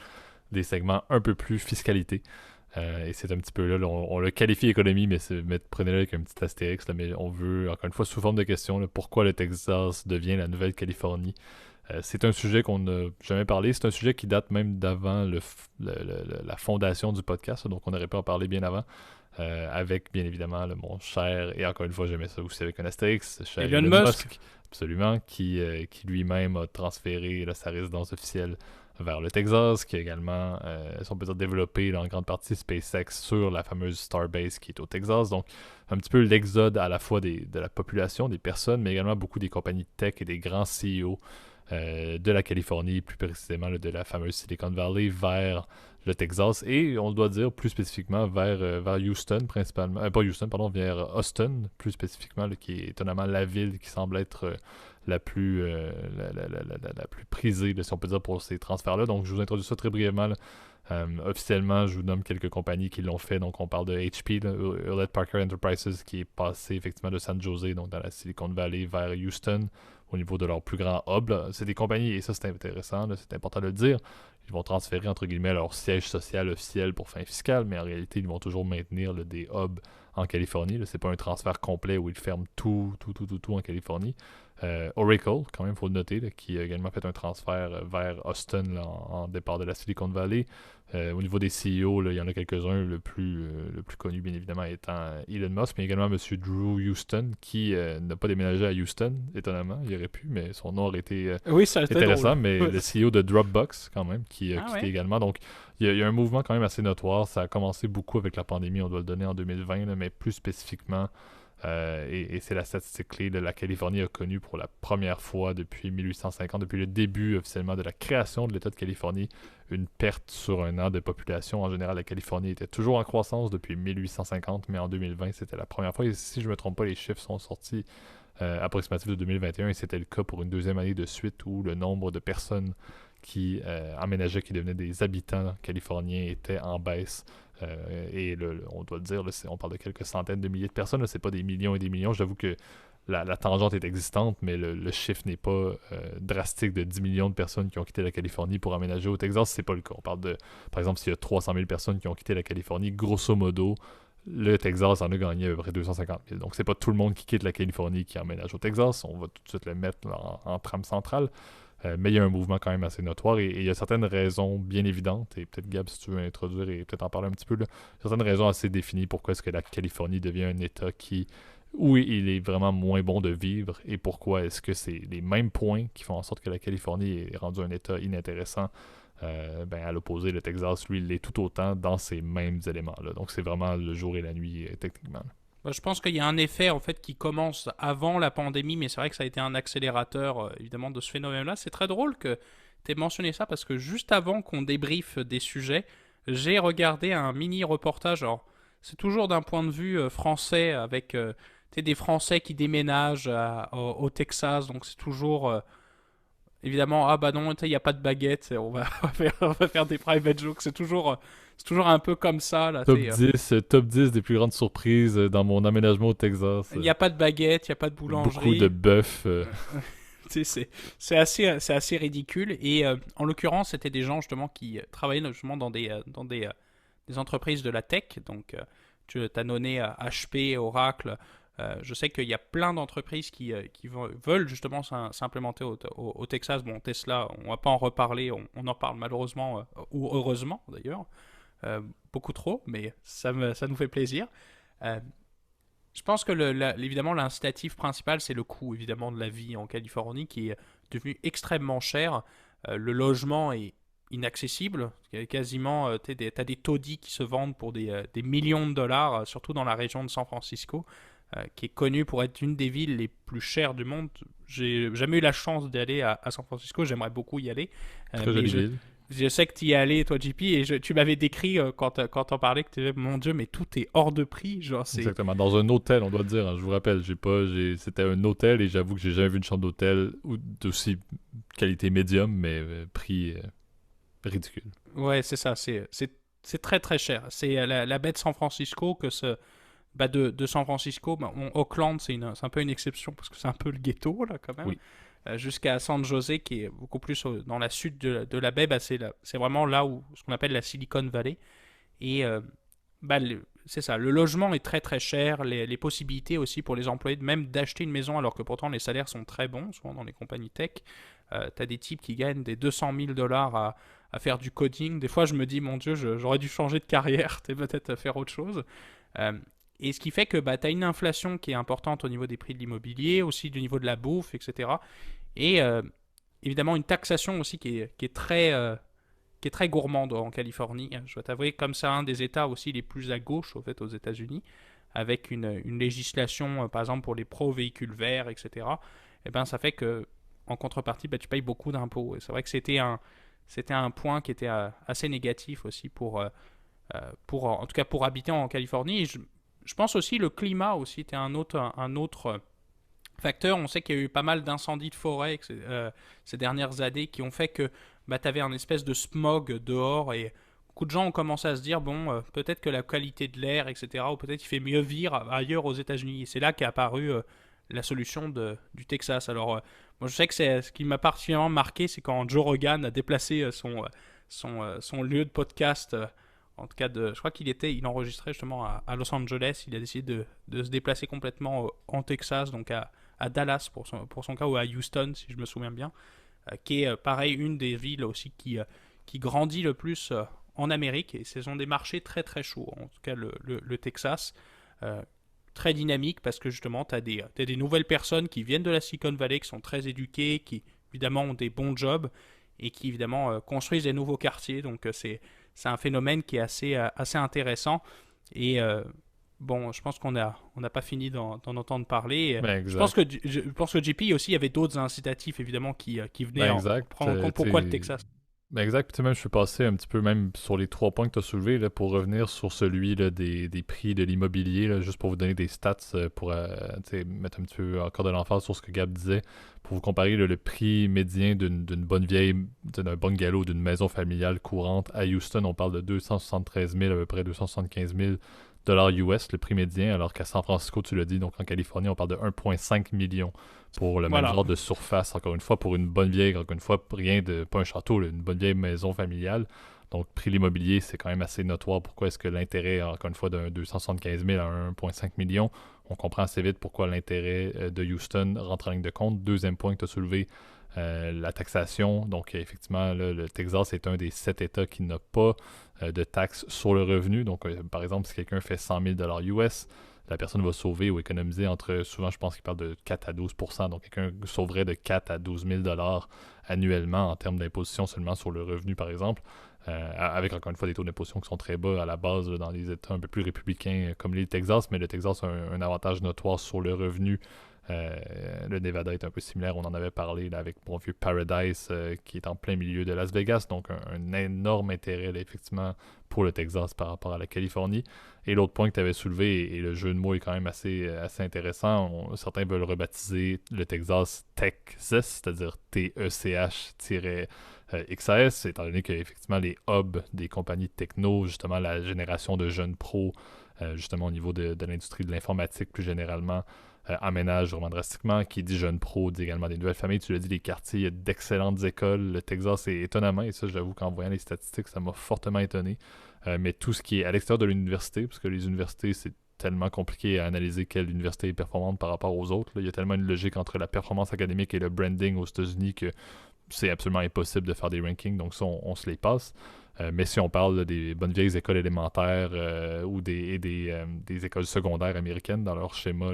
des segments un peu plus fiscalité. Et c'est un petit peu là, on le qualifie économie, mais prenez-le avec un petit astérix, là, mais on veut, encore une fois, sous forme de question, là, pourquoi le Texas devient la Nouvelle-Californie. C'est un sujet qu'on n'a jamais parlé, c'est un sujet qui date même d'avant la fondation du podcast, donc on aurait pu en parler bien avant. Avec bien évidemment mon cher, et encore une fois j'aimais ça aussi avec un astérix, cher Elon Elon Musk. Musk, absolument, qui lui-même a transféré là, sa résidence officielle vers le Texas, qui a également, si on peut dire, développé là, en grande partie SpaceX sur la fameuse Starbase qui est au Texas. Donc, un petit peu l'exode à la fois de la population, des personnes, mais également beaucoup des compagnies tech et des grands CEO de la Californie, plus précisément là, de la fameuse Silicon Valley, vers le Texas et, on doit dire plus spécifiquement, vers Houston principalement. Pas Houston, pardon, vers Austin plus spécifiquement, là, qui est étonnamment la ville qui semble être la plus prisée, là, si on peut dire, pour ces transferts-là. Donc, je vous introduis ça très brièvement. Là. Officiellement, je vous nomme quelques compagnies qui l'ont fait. Donc, on parle de HP, là, Hewlett Packard Enterprises, qui est passé effectivement de San Jose, donc dans la Silicon Valley, vers Houston, au niveau de leur plus grand hub. Là. C'est des compagnies, et ça c'est intéressant, là, c'est important de le dire, ils vont transférer entre guillemets leur siège social officiel pour fin fiscale, mais en réalité, ils vont toujours maintenir là, des hubs en Californie. C'est pas un transfert complet où ils ferment tout en Californie. Oracle, quand même, il faut le noter, là, qui a également fait un transfert vers Austin là, en départ de la Silicon Valley. Au niveau des CEO, là, il y en a quelques-uns, le plus connu, bien évidemment, étant Elon Musk, mais également M. Drew Houston, qui n'a pas déménagé à Houston, étonnamment. Il aurait pu, mais son nom aurait été Oui, ça intéressant. drôle. Mais le CEO de Dropbox, quand même, qui a quitté également. Donc, il y a un mouvement quand même assez notoire. Ça a commencé beaucoup avec la pandémie, on doit le donner en 2020, là, mais plus spécifiquement, et c'est la statistique clé, la Californie a connu pour la première fois depuis 1850, depuis le début officiellement de la création de l'État de Californie, une perte sur un an de population. En général, la Californie était toujours en croissance depuis 1850, mais en 2020, c'était la première fois. Et si je ne me trompe pas, les chiffres sont sortis approximatifs de 2021, et c'était le cas pour une deuxième année de suite où le nombre de personnes qui emménageaient, qui devenaient des habitants californiens était en baisse. Et on doit le dire, là, on parle de quelques centaines de milliers de personnes, c'est pas des millions et des millions. J'avoue que la tangente est existante, mais le chiffre n'est pas drastique de 10 millions de personnes qui ont quitté la Californie pour emménager au Texas. C'est pas le cas. On parle de, par exemple, s'il y a 300 000 personnes qui ont quitté la Californie, grosso modo, le Texas en a gagné à peu près 250 000. Donc, c'est pas tout le monde qui quitte la Californie qui emménage au Texas. On va tout de suite le mettre là, en trame centrale. Mais il y a un mouvement quand même assez notoire et il y a certaines raisons bien évidentes, et peut-être Gab, si tu veux introduire et peut-être en parler un petit peu, là, certaines raisons assez définies pourquoi est-ce que la Californie devient un État où il est vraiment moins bon de vivre et pourquoi est-ce que c'est les mêmes points qui font en sorte que la Californie est rendue un État inintéressant. À l'opposé, le Texas, lui, il l'est tout autant dans ces mêmes éléments-là. Donc c'est vraiment le jour et la nuit, techniquement. Je pense qu'il y a un effet en fait qui commence avant la pandémie, mais c'est vrai que ça a été un accélérateur évidemment de ce phénomène-là. C'est très drôle que tu aies mentionné ça parce que juste avant qu'on débriefe des sujets, j'ai regardé un mini reportage. Alors, c'est toujours d'un point de vue français avec des Français qui déménagent au Texas, donc c'est toujours évidemment ah bah non, il n'y a pas de baguette, on va faire des private jokes. C'est toujours un peu comme ça là. Top 10 des plus grandes surprises dans mon aménagement au Texas. Il n'y a pas de baguette, il n'y a pas de boulangerie. Beaucoup de bœuf. C'est assez ridicule. Et en l'occurrence, c'était des gens justement qui travaillaient justement dans des entreprises de la tech. Donc, tu as nommé HP, Oracle. Je sais qu'il y a plein d'entreprises qui veulent justement s'implémenter au Texas. Bon, Tesla, on ne va pas en reparler. On en parle malheureusement, ou heureusement d'ailleurs. Beaucoup trop, mais ça nous fait plaisir. Je pense que évidemment l'incitatif principal c'est le coût évidemment de la vie en Californie qui est devenu extrêmement cher. Le logement est inaccessible, quasiment t'as des taudis qui se vendent pour des millions de dollars, surtout dans la région de San Francisco, qui est connue pour être une des villes les plus chères du monde. J'ai jamais eu la chance d'aller à San Francisco, j'aimerais beaucoup y aller. Très jolie ville. Je sais que tu y es allé, toi, JP, et tu m'avais décrit quand t'en parlais que tu disais, mon Dieu, mais tout est hors de prix. Genre, exactement. Dans un hôtel, on doit dire. Hein, je vous rappelle, c'était un hôtel et j'avoue que j'ai jamais vu une chambre d'hôtel d'aussi qualité médium, mais prix ridicule. Ouais, c'est ça. C'est très, très cher. C'est la baie de San Francisco de San Francisco. Oakland, c'est un peu une exception parce que c'est un peu le ghetto, là, quand même. Oui. Jusqu'à San Jose, qui est beaucoup plus dans la sud de la baie, c'est vraiment là où ce qu'on appelle la Silicon Valley. Et c'est ça, le logement est très très cher, les possibilités aussi pour les employés même d'acheter une maison alors que pourtant les salaires sont très bons, souvent dans les compagnies tech. T'as des types qui gagnent des 200 000 dollars à faire du coding. Des fois je me dis, mon Dieu, j'aurais dû changer de carrière, peut-être faire autre chose. Et ce qui fait que tu as une inflation qui est importante au niveau des prix de l'immobilier, aussi du niveau de la bouffe, etc. Et évidemment une taxation aussi qui est très qui est très gourmande en Californie. Je dois t'avouer, comme c'est un des États aussi les plus à gauche, au fait, aux États-Unis, avec une législation, par exemple, pour les pro-véhicules verts, etc., eh ben, ça fait que, en contrepartie, tu payes beaucoup d'impôts. Et c'est vrai que c'était un point qui était assez négatif aussi en tout cas pour habiter en Californie. Et je pense aussi le climat aussi était un autre facteur. On sait qu'il y a eu pas mal d'incendies de forêt ces dernières années qui ont fait que tu avais un espèce de smog dehors et beaucoup de gens ont commencé à se dire bon, peut-être que la qualité de l'air, etc., ou peut-être il fait mieux vivre ailleurs aux États-Unis. Et c'est là qu'est apparue la solution du Texas. Alors, moi je sais que ce qui m'a particulièrement marqué, c'est quand Joe Rogan a déplacé son lieu de podcast. En tout cas, je crois il enregistrait justement à Los Angeles. Il a décidé de se déplacer complètement en Texas, donc à Dallas pour son cas, ou à Houston, si je me souviens bien, qui est pareil une des villes aussi qui grandit le plus en Amérique. Et ce sont des marchés très très chauds, en tout cas le Texas. Très dynamique parce que justement, t'as des nouvelles personnes qui viennent de la Silicon Valley, qui sont très éduquées, qui évidemment ont des bons jobs et qui évidemment construisent des nouveaux quartiers. Donc c'est un phénomène qui est assez intéressant. Et bon, je pense qu'on n'a pas fini d'en entendre parler. Ben, Je exact. pense que JP aussi, il y avait d'autres incitatifs évidemment qui venaient Ben, exact. prendre en compte pourquoi le Texas. Ben exact. Puis, tu sais, même, je suis passé un petit peu même sur les 3 points que tu as soulevés là, pour revenir sur celui là, des prix de l'immobilier, là, juste pour vous donner des stats pour tu sais, mettre un petit peu encore de l'emphase sur ce que Gab disait, pour vous comparer là, le prix médian d'un bungalow, d'une maison familiale courante à Houston. On parle de 273 000, à peu près 275 000 dollars US, le prix médian, alors qu'à San Francisco, tu l'as dit, donc en Californie, on parle de 1,5 million pour le même Voilà. genre de surface, encore une fois, pour une bonne vieille, encore une fois, pas un château, là, une bonne vieille maison familiale. Donc, prix de l'immobilier, c'est quand même assez notoire. Pourquoi est-ce que l'intérêt, encore une fois, d'un 275 000 à 1,5 million, on comprend assez vite pourquoi l'intérêt de Houston rentre en ligne de compte. Deuxième point que tu as soulevé, la taxation. Donc, effectivement, là, le Texas est un des 7 États qui n'a pas de taxes sur le revenu. Donc, par exemple, si quelqu'un fait 100 000 US, la personne va sauver ou économiser souvent je pense qu'il parle de 4 à 12 %. Donc, quelqu'un sauverait de 4 à 12 000 annuellement en termes d'imposition seulement sur le revenu, par exemple. Avec encore une fois des taux d'imposition qui sont très bas à la base dans les États un peu plus républicains comme l'île Texas, mais le Texas a un avantage notoire sur le revenu. Le Nevada est un peu similaire, on en avait parlé là, avec mon vieux Paradise qui est en plein milieu de Las Vegas, donc un énorme intérêt là, effectivement pour le Texas par rapport à la Californie. Et l'autre point que tu avais soulevé, et le jeu de mots est quand même assez intéressant, certains veulent rebaptiser le Texas Texas, c'est-à-dire TECH-XAS, étant donné qu'effectivement les hubs des compagnies de techno, justement la génération de jeunes pros, justement au niveau de l'industrie de l'informatique plus généralement, emménage vraiment drastiquement. Qui dit jeunes pros, dit également des nouvelles familles. Tu l'as dit, les quartiers, il y a d'excellentes écoles. Le Texas est étonnamment, et ça, j'avoue qu'en voyant les statistiques, ça m'a fortement étonné. Mais tout ce qui est à l'extérieur de l'université, parce que les universités, c'est tellement compliqué à analyser quelle université est performante par rapport aux autres. Là. Il y a tellement une logique entre la performance académique et le branding aux États-Unis que c'est absolument impossible de faire des rankings, donc ça, on se les passe. Mais si on parle des bonnes vieilles écoles élémentaires ou des écoles secondaires américaines dans leur schéma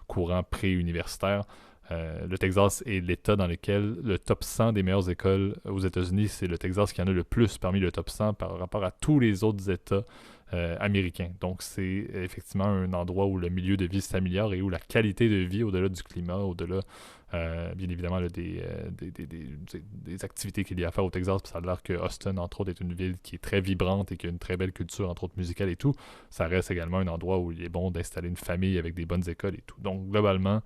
courant pré-universitaire, le Texas est l'État dans lequel le top 100 des meilleures écoles aux États-Unis, c'est le Texas qui en a le plus parmi le top 100 par rapport à tous les autres États américains. Donc c'est effectivement un endroit où le milieu de vie s'améliore et où la qualité de vie, au-delà du climat, au-delà bien évidemment là, des activités qu'il y a à faire au Texas, puis ça a l'air que Austin, entre autres, est une ville qui est très vibrante et qui a une très belle culture, entre autres musicale et tout. Ça reste également un endroit où il est bon d'installer une famille avec des bonnes écoles et tout. Donc globalement,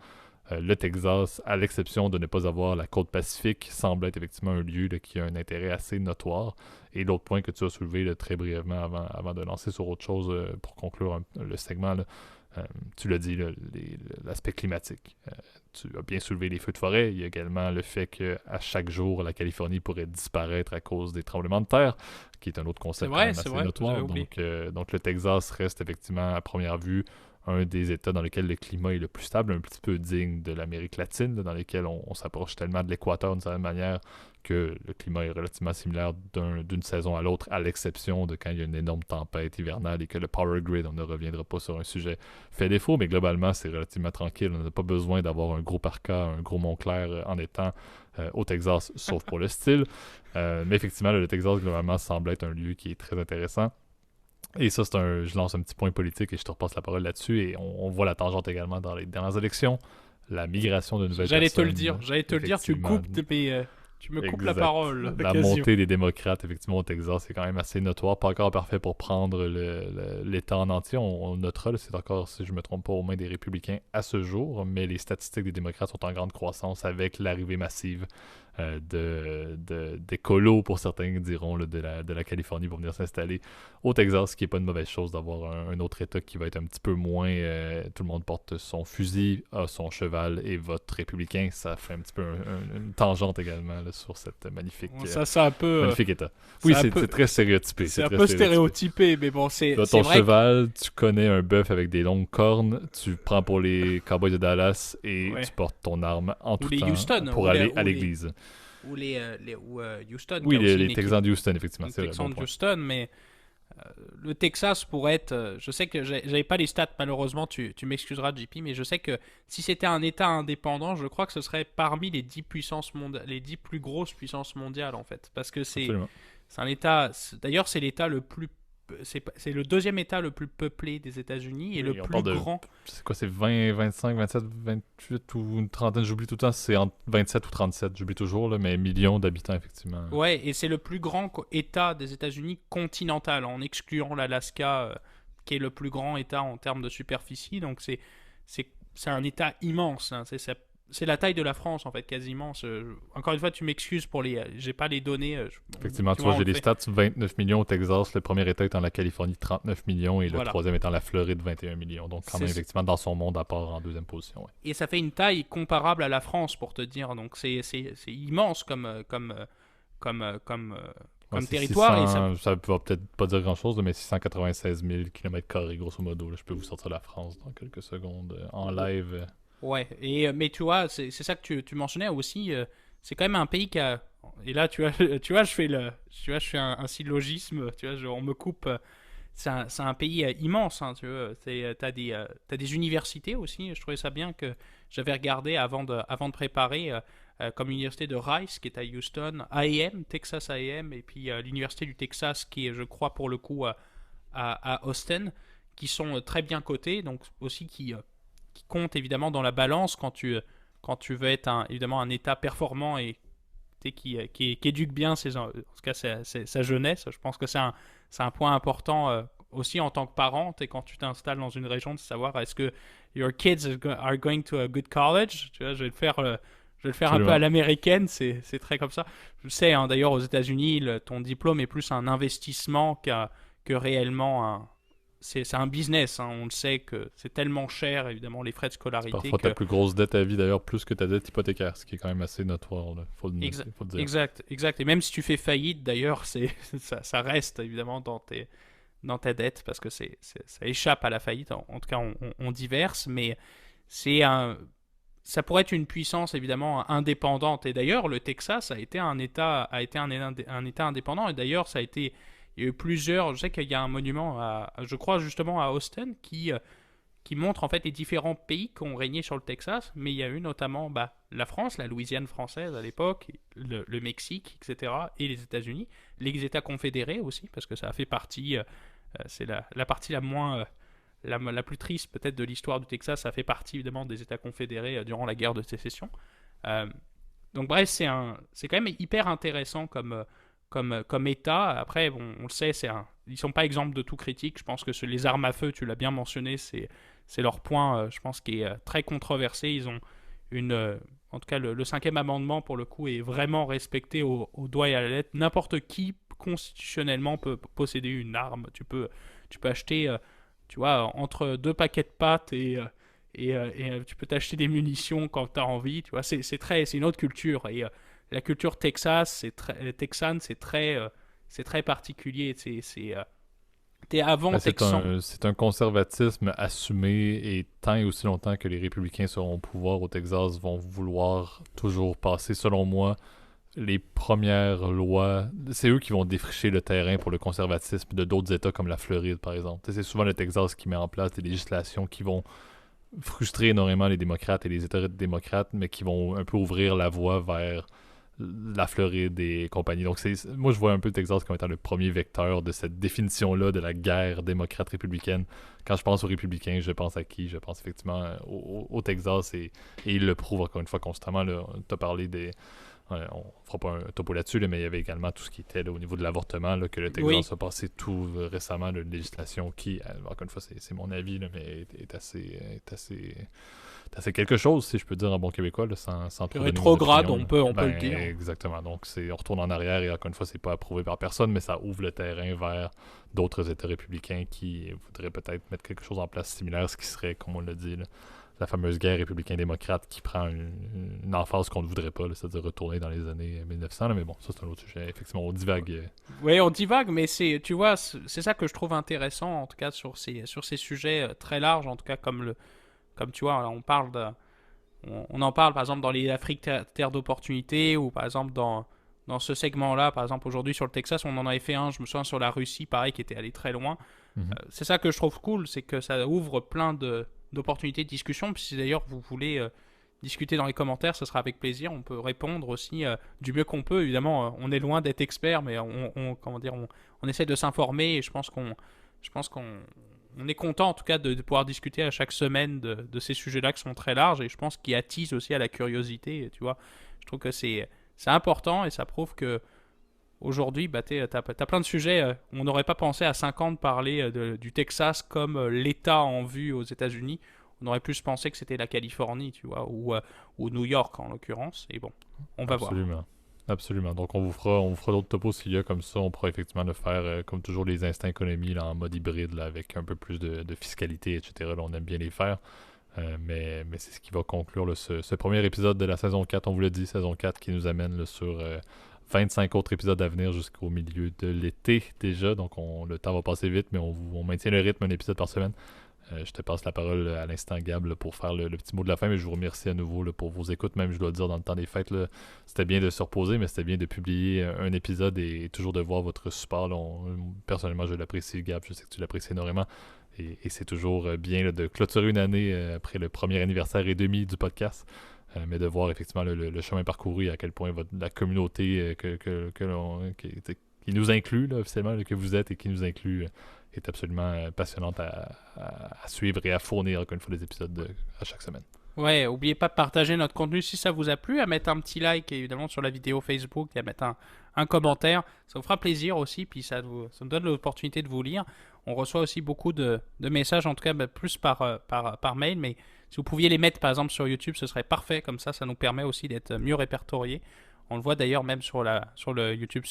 le Texas, à l'exception de ne pas avoir la côte pacifique, semble être effectivement un lieu là, qui a un intérêt assez notoire. Et l'autre point que tu as soulevé là, très brièvement avant de lancer sur autre chose pour conclure le segment, là, tu l'as dit, l'aspect climatique. Tu as bien soulevé les feux de forêt. Il y a également le fait qu'à chaque jour, la Californie pourrait disparaître à cause des tremblements de terre, qui est un autre concept quand même assez notoire. Donc le Texas reste effectivement, à première vue, un des États dans lesquels le climat est le plus stable, un petit peu digne de l'Amérique latine, là, dans lesquels on s'approche tellement de l'équateur d'une certaine manière que le climat est relativement similaire d'une saison à l'autre, à l'exception de quand il y a une énorme tempête hivernale et que le power grid, on ne reviendra pas sur un sujet, fait défaut, mais globalement, c'est relativement tranquille. On n'a pas besoin d'avoir un gros parka, un gros Montclair en étant au Texas, sauf pour le style. Mais effectivement, le Texas, globalement, semble être un lieu qui est très intéressant. Et ça, je lance un petit point politique et je te repasse la parole là-dessus. Et on voit la tangente également dans les dernières élections. La migration de nouvelles J'allais personnes. J'allais te le dire, tu me coupes la parole. La montée des démocrates, effectivement, au Texas, c'est quand même assez notoire. Pas encore parfait pour prendre l'État en entier. On notera, là, c'est encore, si je ne me trompe pas, aux mains des républicains à ce jour. Mais les statistiques des démocrates sont en grande croissance avec l'arrivée massive d'écolos, pour certains diront, là, de la Californie pour venir s'installer au Texas, ce qui n'est pas une mauvaise chose d'avoir un autre État qui va être un petit peu moins... tout le monde porte son fusil, a son cheval et vote républicain. Ça fait un petit peu une tangente également là, sur cette magnifique, magnifique État. Oui, c'est très stéréotypé. C'est un peu stéréotypé, mais bon, c'est ton cheval, tu connais un bœuf avec des longues cornes, tu prends pour les Cowboys de Dallas et tu portes ton arme en tout temps Houston, pour aller à l'église. Ou Houston. Oui, les Texans de Houston, effectivement. Les Texans de Houston, mais le Texas pourrait être... je sais que j'avais pas les stats, malheureusement, tu m'excuseras, JP, mais je sais que si c'était un État indépendant, je crois que ce serait parmi les 10 les 10 plus grosses puissances mondiales, en fait. Parce que c'est un État... D'ailleurs, c'est l'État le plus... C'est le deuxième État le plus peuplé des États-Unis et le plus grand. C'est quoi, c'est 20, 25, 27, 28 ou une trentaine, j'oublie tout le temps, c'est entre 27 ou 37, j'oublie toujours, là, mais millions d'habitants, effectivement. Ouais, et c'est le plus grand État des États-Unis continental, en excluant l'Alaska, qui est le plus grand État en termes de superficie. Donc c'est un État immense, hein. C'est la taille de la France, en fait, quasiment. Encore une fois, tu m'excuses pour les... J'ai pas les données. Effectivement, tu vois, j'ai les stats, 29 millions au Texas. Le premier État étant la Californie, 39 millions. Et le troisième étant la Floride, 21 millions. Donc, quand même, effectivement, dans son monde, à part en deuxième position. Ouais. Et ça fait une taille comparable à la France, pour te dire. Donc, c'est immense comme territoire. 600, ça ne va peut-être pas dire grand-chose, mais 696 000 km², grosso modo. Là, je peux vous sortir la France dans quelques secondes en live. Ouais, mais tu vois, c'est ça que tu mentionnais aussi. C'est quand même un pays qui a... Et là, tu vois, je fais un syllogisme. Tu vois, on me coupe. C'est un pays immense. Hein, tu vois, t'as des universités aussi. Je trouvais ça bien que j'avais regardé avant de préparer, comme l'université de Rice qui est à Houston, A&M, Texas A&M, et puis l'université du Texas qui est, je crois, pour le coup à Austin, qui sont très bien cotés, donc aussi qui compte évidemment dans la balance quand tu veux être évidemment un État performant et qui éduque bien en tout cas sa jeunesse. Je pense que c'est un point important aussi en tant que parent, et quand tu t'installes dans une région, de savoir est-ce que your kids are going to a good college. Tu vois, je vais le faire un peu à l'américaine, c'est très comme ça. Je sais, hein, d'ailleurs aux États-Unis, ton diplôme est plus un investissement que réellement c'est un business, hein. On le sait que c'est tellement cher, évidemment, les frais de scolarité. Parfois, ta plus grosse dette à vie, d'ailleurs, plus que ta dette hypothécaire, ce qui est quand même assez notoire, il faut le dire. Exact. Et même si tu fais faillite, d'ailleurs, ça reste, évidemment, dans ta dette, parce que ça échappe à la faillite. En tout cas, on diverse, mais ça pourrait être une puissance, évidemment, indépendante. Et d'ailleurs, le Texas a été un État indépendant, et d'ailleurs, il y a eu plusieurs... Je sais qu'il y a un monument, je crois justement à Austin, qui montre en fait les différents pays qui ont régné sur le Texas. Mais il y a eu notamment la France, la Louisiane française à l'époque, le Mexique, etc. Et les États-Unis. Les États confédérés aussi, parce que ça a fait partie... c'est la partie la moins... la plus triste peut-être de l'histoire du Texas. Ça fait partie évidemment des États confédérés durant la guerre de sécession. Donc bref, c'est quand même hyper intéressant comme État. Après, bon, on le sait, ils sont pas exemples de tout critique. Je pense que les armes à feu, tu l'as bien mentionné, c'est leur point, je pense, qui est très controversé. Ils ont en tout cas, le cinquième amendement, pour le coup, est vraiment respecté au doigt et à la lettre. N'importe qui, constitutionnellement, peut posséder une arme. Tu peux acheter, tu vois, entre 2 paquets de pâtes et tu peux t'acheter des munitions quand tu as envie. Tu vois, c'est une autre culture. Et la culture texane, c'est très particulier. T'es avant texan. C'est un conservatisme assumé, et tant et aussi longtemps que les républicains seront au pouvoir au Texas, vont vouloir toujours passer, selon moi, les premières lois. C'est eux qui vont défricher le terrain pour le conservatisme de d'autres États comme la Floride, par exemple. C'est souvent le Texas qui met en place des législations qui vont frustrer énormément les démocrates et les États démocrates, mais qui vont un peu ouvrir la voie vers la Floride et compagnie. Donc, moi, je vois un peu le Texas comme étant le premier vecteur de cette définition-là de la guerre démocrate-républicaine. Quand je pense aux républicains, je pense à qui? Je pense effectivement au Texas et il le prouve encore une fois constamment. Tu as parlé des... on fera pas un topo là-dessus, là, mais il y avait également tout ce qui était là, au niveau de l'avortement, là, que le Texas a passé tout récemment, là, une législation qui, encore une fois, c'est mon avis, là, mais est assez quelque chose, si je peux dire en bon québécois, là, sans trop rétrograde, on peut le dire. Exactement. Donc, on retourne en arrière et encore une fois, c'est pas approuvé par personne, mais ça ouvre le terrain vers d'autres États républicains qui voudraient peut-être mettre quelque chose en place similaire, ce qui serait, comme on l'a dit, là, la fameuse guerre républicain-démocrate qui prend une emphase qu'on ne voudrait pas, là, c'est-à-dire retourner dans les années 1900. Là, mais bon, ça, c'est un autre sujet. Effectivement, on divague. Oui, on divague, mais tu vois, c'est ça que je trouve intéressant, en tout cas, sur ces sujets très larges, en tout cas, comme tu vois, on en parle, par exemple, dans les Afrique terre d'opportunité, ou par exemple, dans ce segment-là, par exemple, aujourd'hui, sur le Texas, on en avait fait un, je me souviens, sur la Russie, pareil, qui était allé très loin. C'est ça que je trouve cool, c'est que ça ouvre plein d'opportunités de discussion. Puis si d'ailleurs vous voulez discuter dans les commentaires, ce sera avec plaisir. On peut répondre aussi du mieux qu'on peut. Évidemment, on est loin d'être expert, mais on essaie de s'informer et je pense qu'on est content en tout cas de pouvoir discuter à chaque semaine de ces sujets-là qui sont très larges et je pense qu'ils attisent aussi à la curiosité. Tu vois, je trouve que c'est important et ça prouve que aujourd'hui, t'as plein de sujets. On n'aurait pas pensé à 5 ans de parler du Texas comme l'État en vue aux États-Unis. On aurait plus pensé que c'était la Californie, tu vois, ou New York en l'occurrence. Et bon, on va voir. Absolument. Donc, on vous fera d'autres topos s'il y a comme ça. On pourra effectivement le faire, comme toujours, les instants économie là, en mode hybride, là, avec un peu plus de fiscalité, etc. Là, on aime bien les faire. Mais c'est ce qui va conclure là, ce premier épisode de la saison 4. On vous l'a dit, saison 4 qui nous amène là, sur 25 autres épisodes à venir jusqu'au milieu de l'été déjà. Donc, le temps va passer vite, mais on maintient le rythme, un épisode par semaine. Je te passe la parole à l'instant, Gab, là, pour faire le petit mot de la fin, mais je vous remercie à nouveau là, pour vos écoutes. Même, je dois le dire, dans le temps des fêtes, là, c'était bien de se reposer, mais c'était bien de publier un épisode et toujours de voir votre support. Là, personnellement, je l'apprécie, Gab. Je sais que tu l'apprécies énormément. Et c'est toujours bien là, de clôturer une année après le premier anniversaire et demi du podcast. Mais de voir effectivement le chemin parcouru et à quel point la communauté qui nous inclut là, officiellement, là, que vous êtes et qui nous inclut est absolument passionnante à suivre et à fournir encore une fois des épisodes à chaque semaine. Ouais, n'oubliez pas de partager notre contenu si ça vous a plu, à mettre un petit like évidemment sur la vidéo Facebook et à mettre un commentaire. Ça vous fera plaisir aussi, puis ça nous donne l'opportunité de vous lire. On reçoit aussi beaucoup de messages, en tout cas plus par mail, mais si vous pouviez les mettre par exemple sur YouTube, ce serait parfait, comme ça nous permet aussi d'être mieux répertoriés. On le voit d'ailleurs même sur le YouTube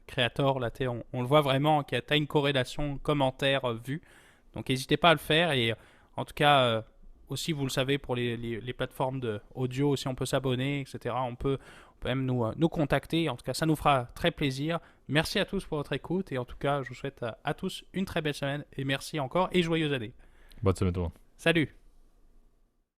Creator, là, on le voit vraiment qu'il y a une corrélation commentaire-vue. Donc n'hésitez pas à le faire et en tout cas... aussi, vous le savez, pour les plateformes d'audio, aussi on peut s'abonner, etc. On peut même nous contacter. En tout cas, ça nous fera très plaisir. Merci à tous pour votre écoute. Et en tout cas, je vous souhaite à tous une très belle semaine. Et merci encore et joyeuse année. Bonne semaine tout le monde. Salut!